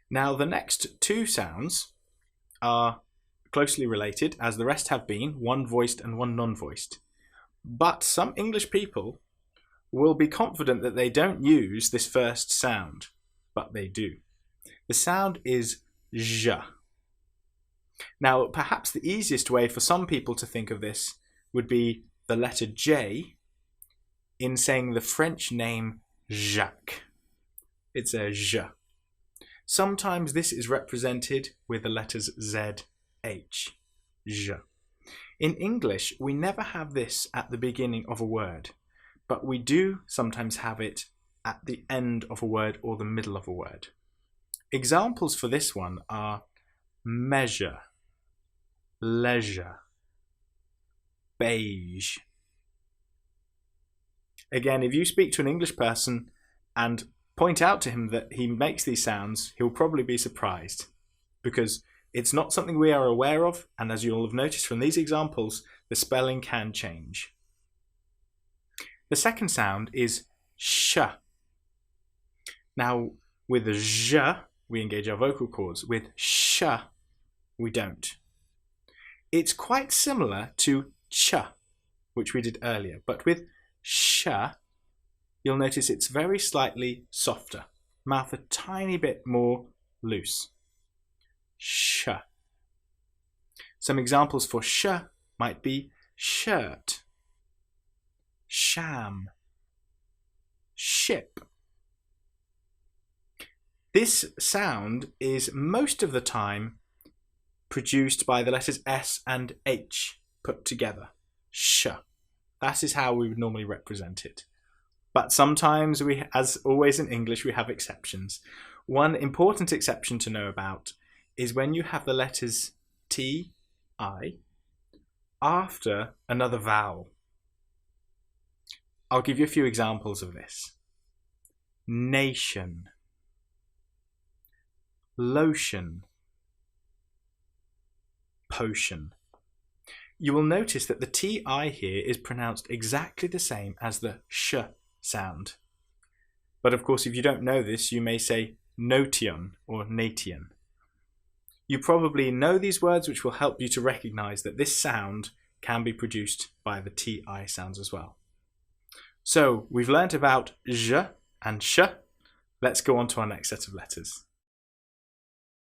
Now the next two sounds are closely related, as the rest have been, one voiced and one non-voiced. But some English people will be confident that they don't use this first sound, but they do. The sound is j. Now, perhaps the easiest way for some people to think of this would be the letter J in saying the French name Jacques. It's a j. Sometimes this is represented with the letters Z, H, j. In English, we never have this at the beginning of a word, but we do sometimes have it at the end of a word or the middle of a word. Examples for this one are measure, leisure, beige. Again, if you speak to an English person and point out to him that he makes these sounds, he'll probably be surprised, because it's not something we are aware of, and as you'll have noticed from these examples, the spelling can change. The second sound is sh. Now, with the j, we engage our vocal cords. With sh, we don't. It's quite similar to ch, which we did earlier, but with sh, you'll notice it's very slightly softer, mouth a tiny bit more loose. Sh. Some examples for sh might be shirt, sham, ship. This sound is most of the time produced by the letters S and H put together. Sh. That is how we would normally represent it. But sometimes we, as always in English, we have exceptions. One important exception to know about is when you have the letters T, I, after another vowel. I'll give you a few examples of this. Nation, lotion, potion. You will notice that the TI here is pronounced exactly the same as the sh sound. But of course, if you don't know this, you may say notion or nation. You probably know these words, which will help you to recognize that this sound can be produced by the TI sounds as well. So we've learnt about j and sh. Let's go on to our next set of letters.